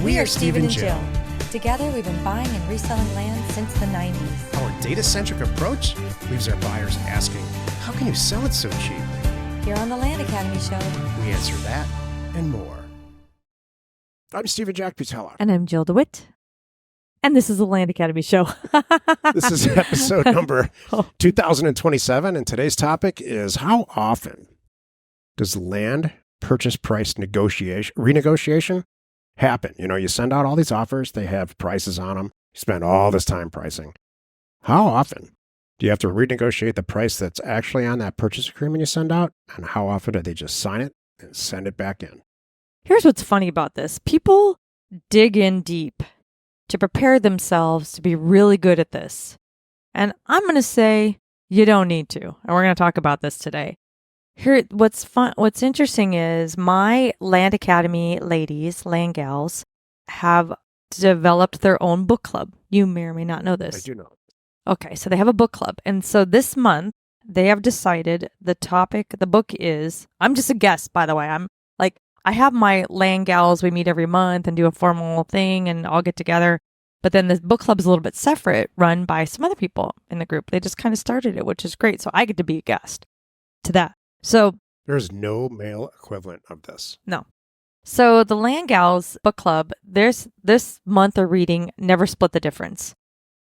We are Steve and Jill. Together, we've been buying and reselling land since the 90s. Our data-centric approach leaves our buyers asking, how can you sell it so cheap? Here on the Land Academy Show, We answer that and more. I'm Steve and Jack Butala. And I'm Jill DeWit. And this is the Land Academy Show. This is episode number 2027, and today's topic is how often does land purchase price renegotiation happen? You know, you send out all these offers, they have prices on them, you spend all this time pricing. How often do you have to renegotiate the price that's actually on that purchase agreement you send out? And how often do they just sign it and send it back in? Here's what's funny about this. People dig in deep to prepare themselves to be really good at this. And I'm going to say you don't need to. And we're going to talk about this today. Here, what's interesting is my Land Academy ladies, land gals, have developed their own book club. You may or may not know this. I do know. Okay, so they have a book club. And so this month, they have decided the book is, I'm just a guest, by the way. I have my land gals, we meet every month and do a formal thing and all get together. But then the book club is a little bit separate, run by some other people in the group. They just kind of started it, which is great. So I get to be a guest to that. So there's no male equivalent of this. No. So the Land Gals book club, this month are reading Never Split the Difference.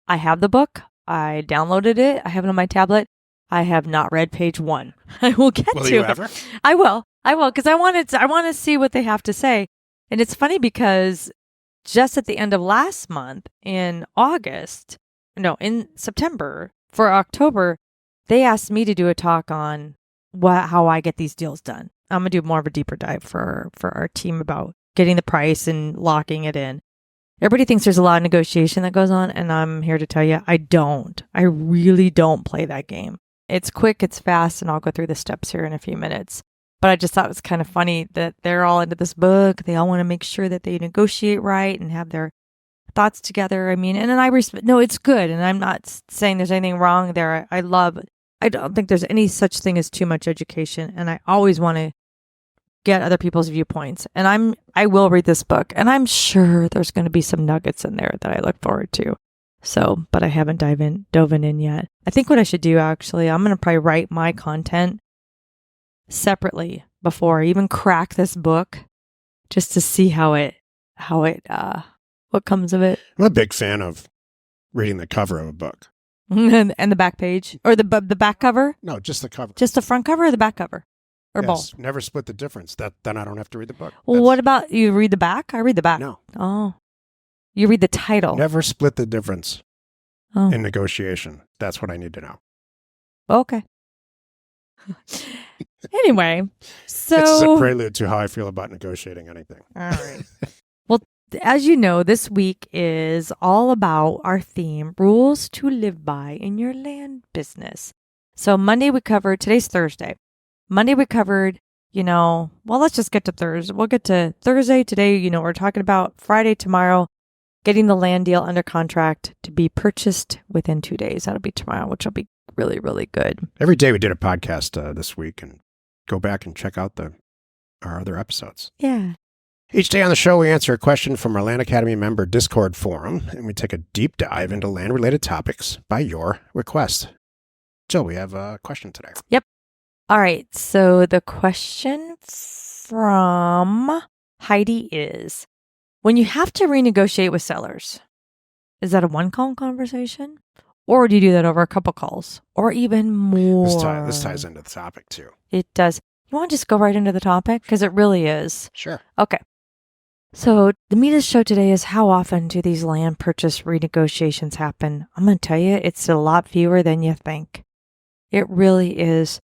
I have the book. I downloaded it. I have it on my tablet. I have not read page 1. I will get Will to you it. ever? I will, because I want to see what they have to say. And it's funny because just at the end of last month, in September, for October, they asked me to do a talk on how I get these deals done. I'm going to do more of a deeper dive for our team about getting the price and locking it in. Everybody thinks there's a lot of negotiation that goes on, and I'm here to tell you, I don't. I really don't play that game. It's quick, it's fast, and I'll go through the steps here in a few minutes. But I just thought it was kind of funny that they're all into this book. They all want to make sure that they negotiate right and have their thoughts together. I mean, and then no, it's good. And I'm not saying there's anything wrong there. I don't think there's any such thing as too much education. And I always want to get other people's viewpoints. And I will read this book, and I'm sure there's going to be some nuggets in there that I look forward to. So, but I haven't dove in yet. I think what I should do, actually, I'm going to probably write my content separately before I even crack this book, just to see what comes of it. I'm a big fan of reading the cover of a book. and the back page, or the back cover? No, just the cover. Just the front cover or the back cover? Or both? Never split the difference. Then I don't have to read the book. Well, what about you read the back? I read the back. No. Oh. You read the title. Never split the difference in negotiation. That's what I need to know. Okay. Anyway, so This is a prelude to how I feel about negotiating anything. All right. Well, as you know, this week is all about our theme, rules to live by in your land business. So today's Thursday. Monday we covered, let's just get to Thursday. We'll get to Thursday today. We're talking about Friday tomorrow, getting the land deal under contract to be purchased within 2 days. That'll be tomorrow, which will be really, really good. Every day we did a podcast this week, and go back and check out our other episodes. Yeah. Each day on the show, we answer a question from our Land Academy member Discord forum, and we take a deep dive into land-related topics by your request. Jill, we have a question today. Yep. All right. So the question from Heidi is, when you have to renegotiate with sellers, is that a one-call conversation? Or do you do that over a couple calls? Or even more? This ties into the topic, too. It does. You want to just go right into the topic? Because it really is. Sure. Okay. So the meat of the show today is, how often do these land purchase renegotiations happen? I'm going to tell you, it's a lot fewer than you think. It really is.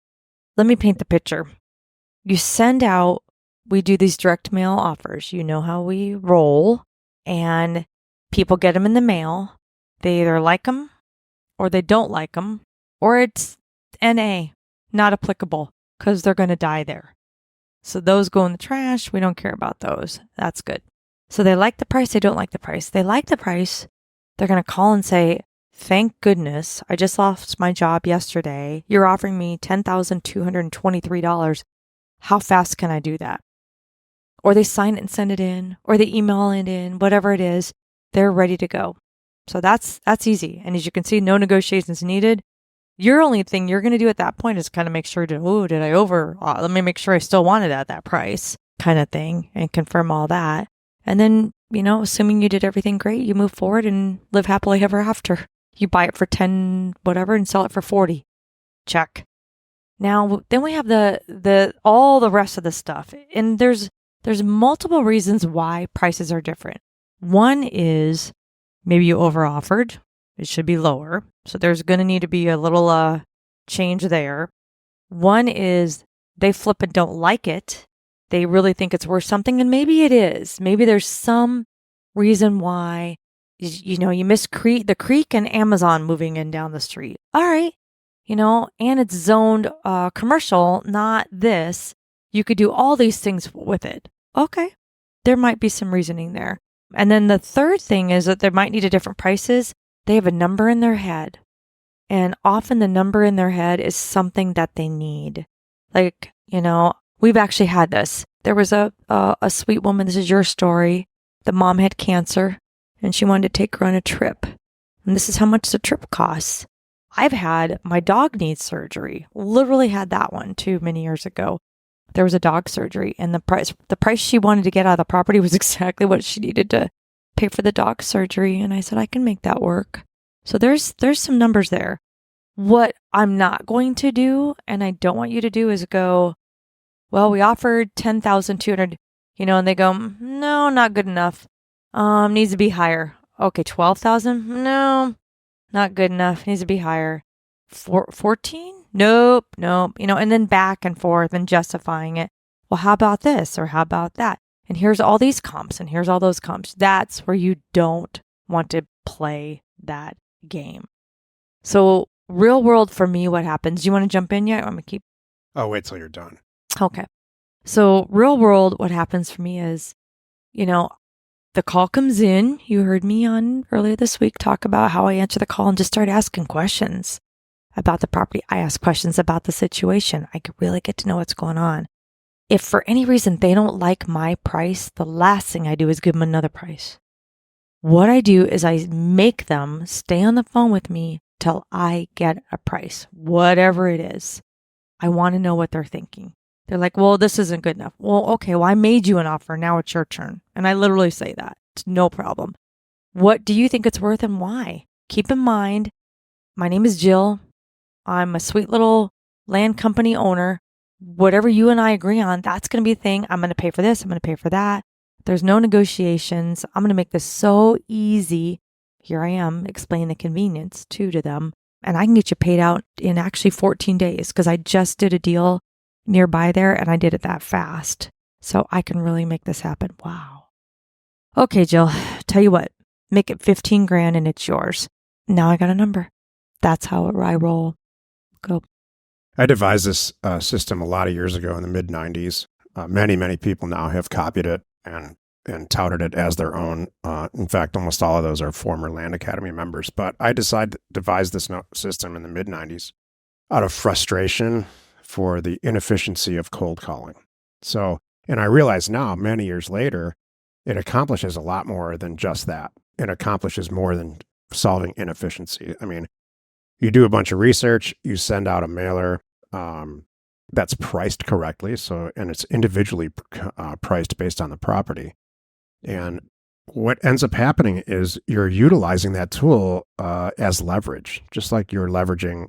Let me paint the picture. We do these direct mail offers. You know how we roll, and people get them in the mail. They either like them or they don't like them, or it's NA, not applicable, because they're going to die there. So those go in the trash. We don't care about those. That's good. So they like the price. They don't like the price. They like the price. They're going to call and say, thank goodness, I just lost my job yesterday. You're offering me $10,223. How fast can I do that? or they sign it and send it in, or they email it in, whatever it is, they're ready to go. So that's easy. And as you can see, no negotiations needed. Your only thing you're going to do at that point is kind of make sure did I let me make sure I still want it at that price kind of thing and confirm all that. And then, assuming you did everything great, you move forward and live happily ever after. You buy it for 10 whatever and sell it for 40. Check. Now, then we have the all the rest of the stuff. And there's multiple reasons why prices are different. One is maybe you overoffered. It should be lower. So there's going to need to be a little change there. One is they flip and don't like it. They really think it's worth something, and maybe it is. Maybe there's some reason why, you miss the creek and Amazon moving in down the street. All right. And it's zoned commercial, not this. You could do all these things with it. Okay. There might be some reasoning there. And then the third thing is that there might need a different prices. They have a number in their head. And often the number in their head is something that they need. Like, we've actually had this. There was a sweet woman, this is your story. The mom had cancer and she wanted to take her on a trip. And this is how much the trip costs. I've had my dog need surgery. Literally had that one too many years ago. There was a dog surgery and the price she wanted to get out of the property was exactly what she needed to pay for the dog surgery. And I said, I can make that work. So there's some numbers there. What I'm not going to do, and I don't want you to do, is go, well, we offered 10,200, and they go, no, not good enough. Needs to be higher. Okay, 12,000? No, not good enough. Needs to be higher. 14? Nope. And then back and forth and justifying it. Well, how about this or how about that? And here's all these comps and here's all those comps. That's where you don't want to play that game. So real world for me, what happens? You want to jump in yet? I'm going to keep. Oh, wait till you're done. Okay. So real world, what happens for me is, the call comes in. You heard me on earlier this week talk about how I answer the call and just start asking questions about the property. I ask questions about the situation. I could really get to know what's going on. If for any reason they don't like my price, the last thing I do is give them another price. What I do is I make them stay on the phone with me till I get a price, whatever it is. I want to know what they're thinking. They're like, well, this isn't good enough. Well, okay, I made you an offer. Now it's your turn. And I literally say that. It's no problem. What do you think it's worth and why? Keep in mind, my name is Jill. I'm a sweet little land company owner. Whatever you and I agree on, that's going to be the thing. I'm going to pay for this. I'm going to pay for that. There's no negotiations. I'm going to make this so easy. Here I am explaining the convenience to them. And I can get you paid out in actually 14 days because I just did a deal nearby there and I did it that fast. So I can really make this happen. Wow. Okay, Jill, tell you what, make it 15 grand and it's yours. Now I got a number. That's how I roll. Go. I devised this system a lot of years ago in the mid 90s. Many, many people now have copied it and touted it as their own. In fact, almost all of those are former Land Academy members. But I decided to devise this system in the mid 90s out of frustration for the inefficiency of cold calling. So, and I realize now, many years later, it accomplishes a lot more than just that. It accomplishes more than solving inefficiency. I mean, you do a bunch of research, you send out a mailer that's priced correctly. So, and it's individually priced based on the property. And what ends up happening is you're utilizing that tool as leverage, just like you're leveraging,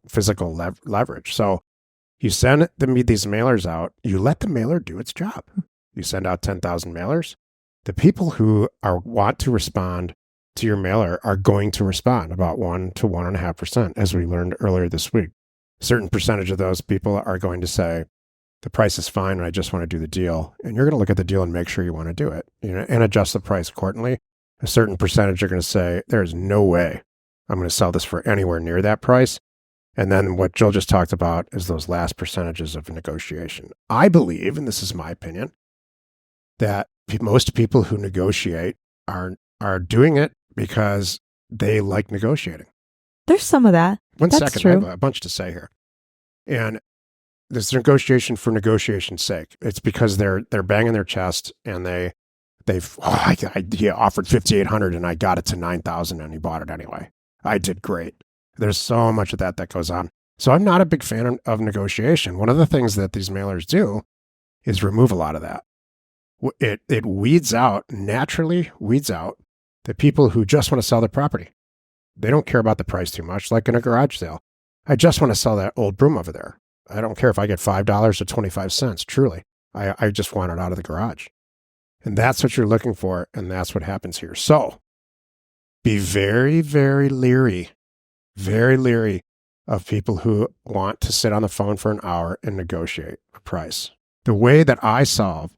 physical leverage. So you send these mailers out, you let the mailer do its job. You send out 10,000 mailers. The people who want to respond to your mailer are going to respond about 1 to 1.5%, as we learned earlier this week. A certain percentage of those people are going to say, the price is fine and I just want to do the deal. And you're going to look at the deal and make sure you want to do it, and adjust the price accordingly. A certain percentage are going to say, there is no way I'm going to sell this for anywhere near that price. And then what Jill just talked about is those last percentages of negotiation. I believe, and this is my opinion, that most people who negotiate are doing it because they like negotiating. There's some of that. One That's second, true. I have a bunch to say here. And this negotiation for negotiation's sake. It's because they're banging their chest and he offered 5,800 and I got it to 9,000 and he bought it anyway. I did great. There's so much of that goes on. So I'm not a big fan of negotiation. One of the things that these mailers do is remove a lot of that. It naturally weeds out the people who just want to sell their property. They don't care about the price too much, like in a garage sale. I just want to sell that old broom over there. I don't care if I get $5 or 25 cents, truly. I just want it out of the garage. And that's what you're looking for, and that's what happens here. So be very, very leery of people who want to sit on the phone for an hour and negotiate a price. The way that I solve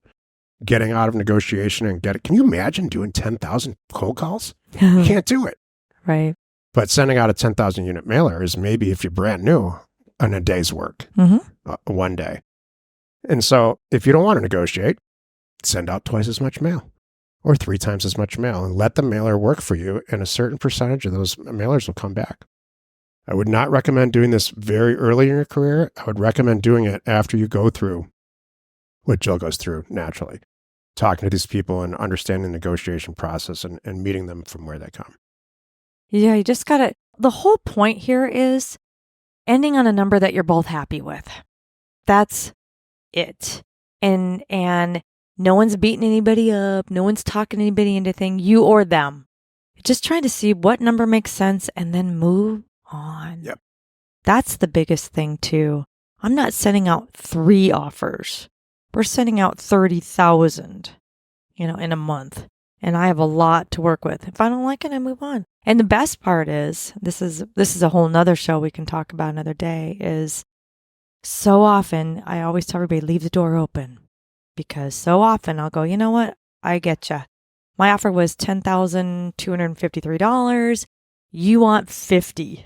getting out of negotiation and can you imagine doing 10,000 cold calls? You can't do it. Right. But sending out a 10,000 unit mailer is maybe, if you're brand new, on a day's work, one day. And so if you don't want to negotiate, send out twice as much mail or 3 times as much mail and let the mailer work for you. And a certain percentage of those mailers will come back. I would not recommend doing this very early in your career. I would recommend doing it after you go through what Jill goes through naturally, talking to these people and understanding the negotiation process and meeting them from where they come. Yeah, you just got to, the whole point here is ending on a number that you're both happy with. That's it. And no one's beating anybody up. No one's talking anybody into anything, you or them. Just trying to see what number makes sense and then move on. Yep. That's the biggest thing too. I'm not sending out 3 offers. We're sending out 30,000, in a month. And I have a lot to work with. If I don't like it, I move on. And the best part is, this is a whole nother show we can talk about another day, is so often I always tell everybody, leave the door open. Because so often I'll go, you know what? I get you. My offer was $10,253. You want 50.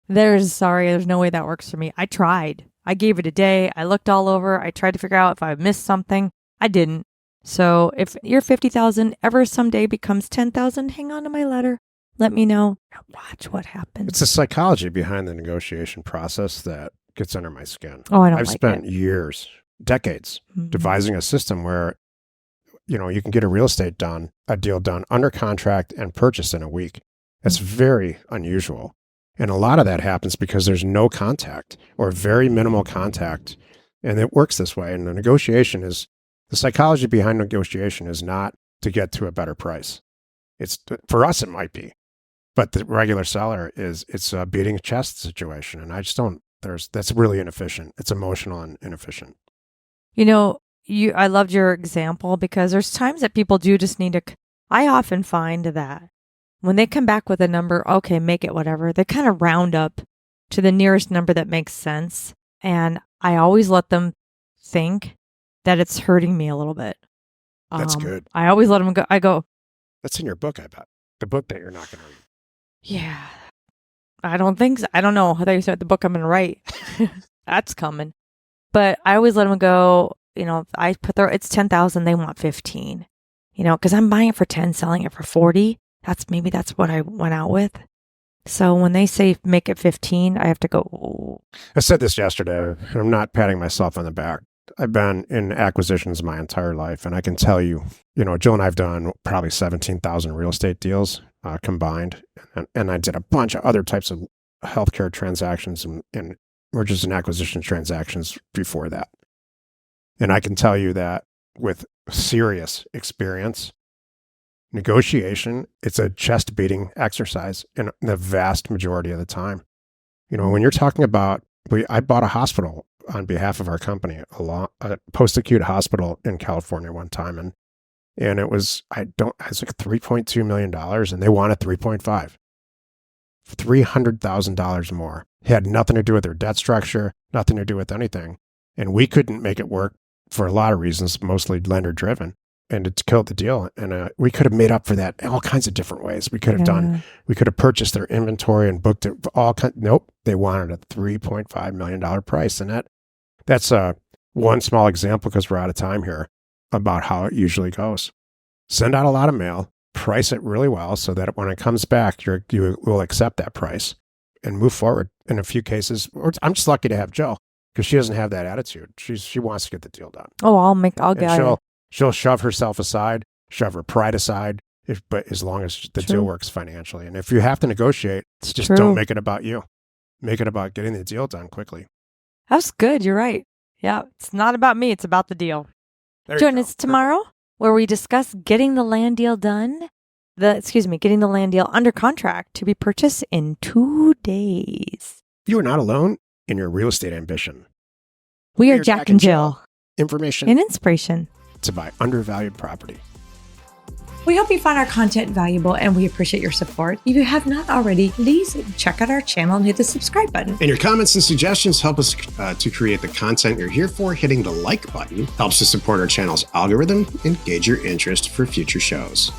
There's no way that works for me. I tried. I gave it a day. I looked all over. I tried to figure out if I missed something. I didn't. So if your 50,000 ever someday becomes 10,000, hang on to my letter. Let me know. Watch what happens. It's the psychology behind the negotiation process that gets under my skin. Oh, I don't I've like spent it. years, decades, devising a system where, you can get a deal done under contract and purchased in a week. That's very unusual. And a lot of that happens because there's no contact or very minimal contact. And it works this way. And the psychology behind negotiation is not to get to a better price. For us, it might be. But the regular seller it's a beating chest situation. And I just that's really inefficient. It's emotional and inefficient. I loved your example because there's times that people do just need to, I often find that when they come back with a number, okay, make it whatever, they kind of round up to the nearest number that makes sense. And I always let them think that it's hurting me a little bit. That's good. I always let them go. I go, that's in your book, I bet. The book that you're not going to read. Yeah. I don't think so. I don't know. I thought you said the book I'm going to write. That's coming. But I always let them go, I put it's 10,000, they want 15, because I'm buying it for 10, selling it for 40. That's what I went out with. So when they say make it 15, I have to go, oh. I said this yesterday, and I'm not patting myself on the back. I've been in acquisitions my entire life, and I can tell you, Jill and I have done probably 17,000 real estate deals combined, and I did a bunch of other types of healthcare transactions and mergers and acquisition transactions before that. And I can tell you that with serious experience, negotiation, it's a chest-beating exercise in the vast majority of the time. When you're talking about, I bought a hospital on behalf of our company, a post-acute hospital in California one time, and it was like $3.2 million, and they wanted 3.5, $300,000 more. It had nothing to do with their debt structure, nothing to do with anything, and we couldn't make it work for a lot of reasons, mostly lender-driven. And it's killed the deal. And we could have made up for that in all kinds of different ways. We could have purchased their inventory and booked it nope. They wanted a $3.5 million price. And that's one small example, because we're out of time here, about how it usually goes. Send out a lot of mail, price it really well so that when it comes back, you will accept that price and move forward. In a few cases, I'm just lucky to have Jill. because she doesn't have that attitude. She wants to get the deal done. Oh, I'll And get it. she'll shove herself aside, shove her pride aside, but as long as the True. deal works financially. And if you have to negotiate, It's just true. don't make it about you. Make it about getting the deal done quickly. That's good. You're right. Yeah. It's not about me. It's about the deal. There you Join go. us tomorrow where we discuss getting the land deal done. Getting the land deal under contract to be purchased in 2 days. You are not alone in your real estate ambition. We are Jack and Jill. Information And inspiration. to buy undervalued property. We hope you found our content valuable and we appreciate your support. If you have not already, please check out our channel and hit the subscribe button. And your comments and suggestions help us to create the content you're here for. Hitting the like button helps to support our channel's algorithm and gauge your interest for future shows.